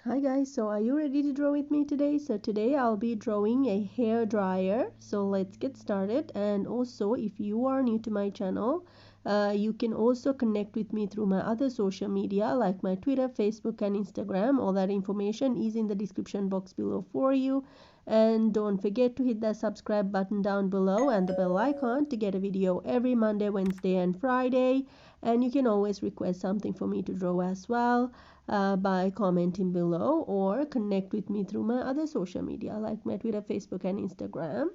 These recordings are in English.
Hi guys, so are you ready to draw with me today? So today I'll be drawing a hair dryer. So let's get started. And also, if you are new to my channel, you can also connect with me through my other social media like my Twitter, Facebook and Instagram. All that information is in the description box below for you. And don't forget to hit that subscribe button down below and the bell icon to get a video every Monday, Wednesday and Friday. And you can always request something for me to draw as well by commenting below, or connect with me through my other social media like my Twitter, Facebook and Instagram,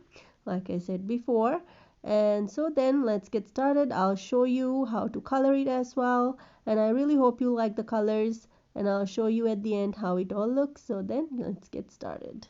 like I said before. And so then let's get started. I'll show you how to color it as well, and I really hope you like the colors, and I'll show you at the end how it all looks. So then let's get started.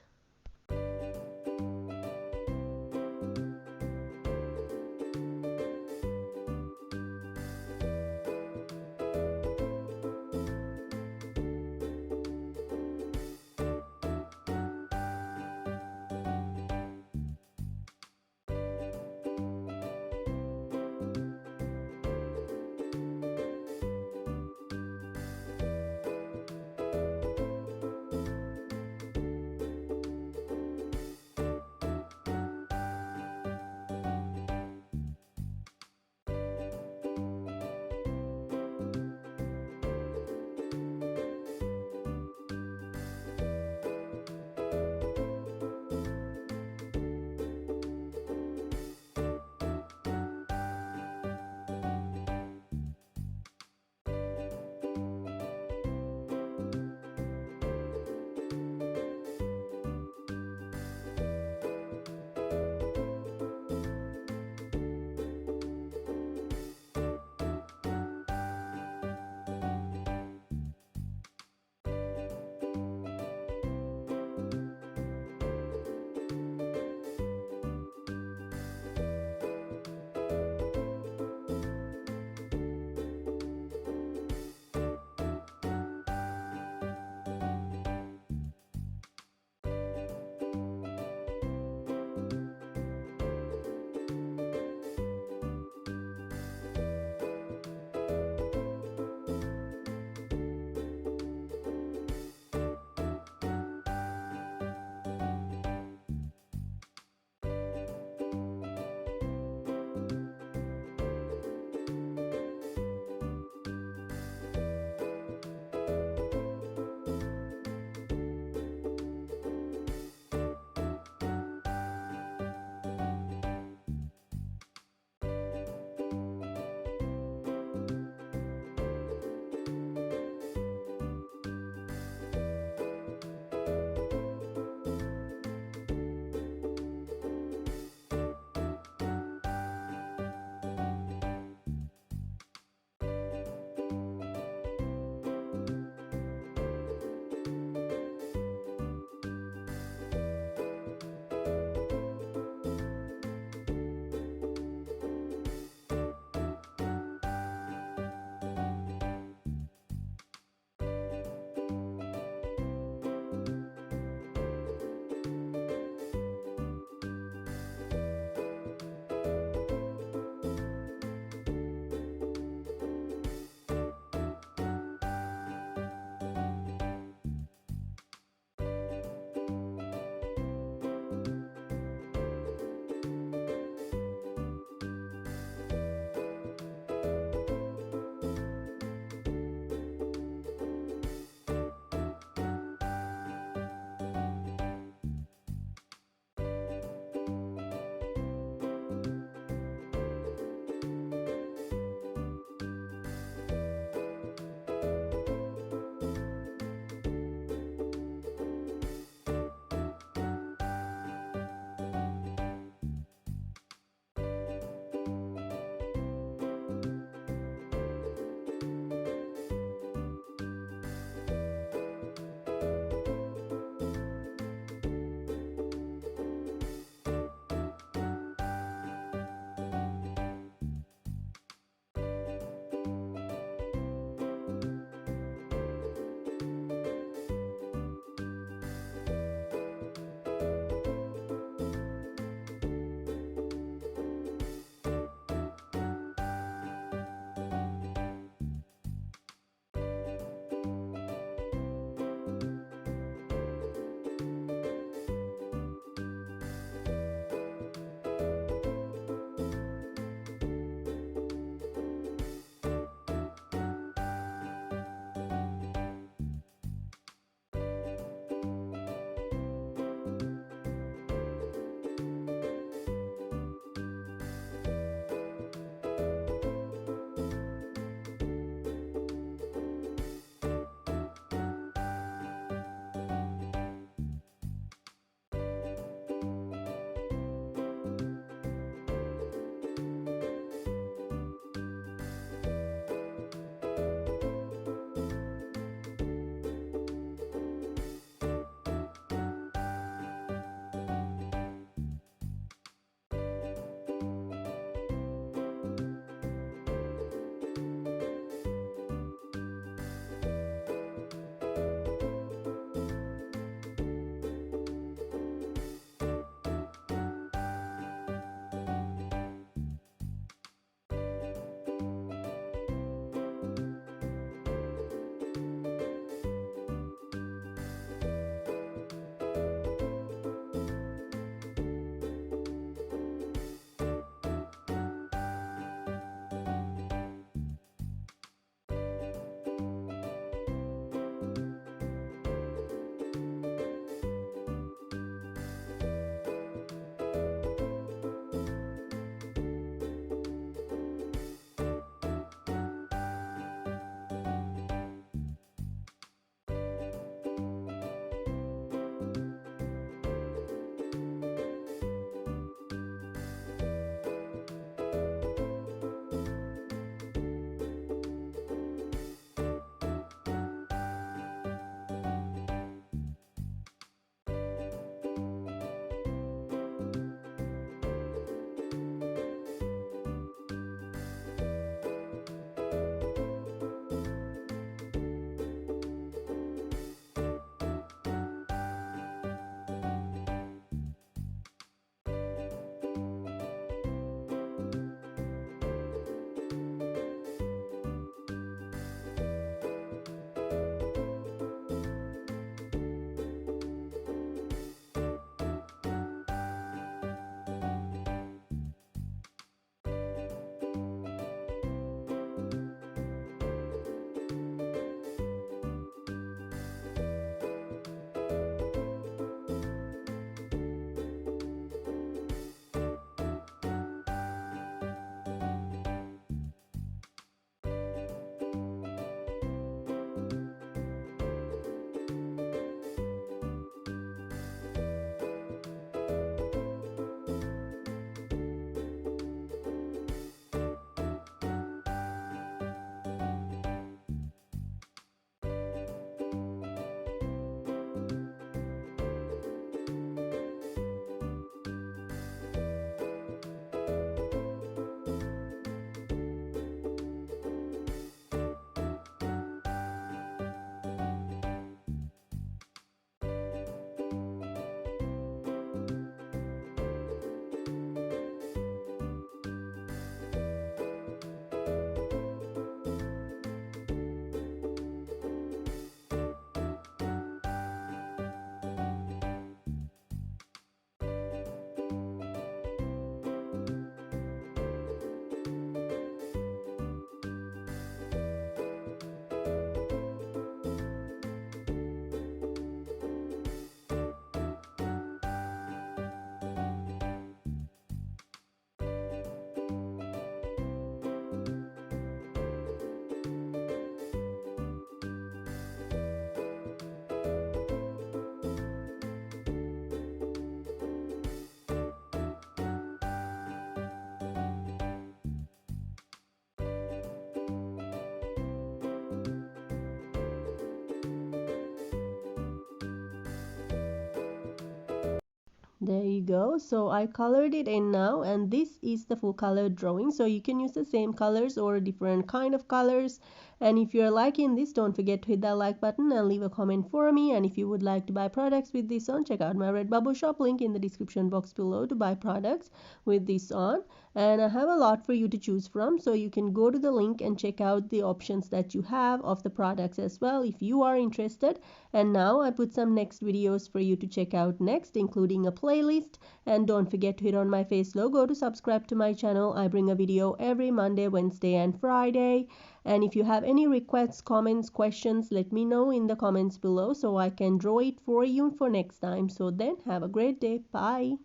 There you go. So I colored it in now, and this is the full color drawing. So you can use the same colors or different kind of colors. And if you're liking this, don't forget to hit that like button and leave a comment for me. And if you would like to buy products with this on, check out my Redbubble shop link in the description box below to buy products with this on. And I have a lot for you to choose from, so you can go to the link and check out the options that you have of the products as well if you are interested. And now I put some next videos for you to check out next, including a playlist. And don't forget to hit on my face logo to subscribe to my channel. I bring a video every Monday, Wednesday and Friday. And if you have any requests, comments, questions, let me know in the comments below so I can draw it for you for next time. So then have a great day. Bye.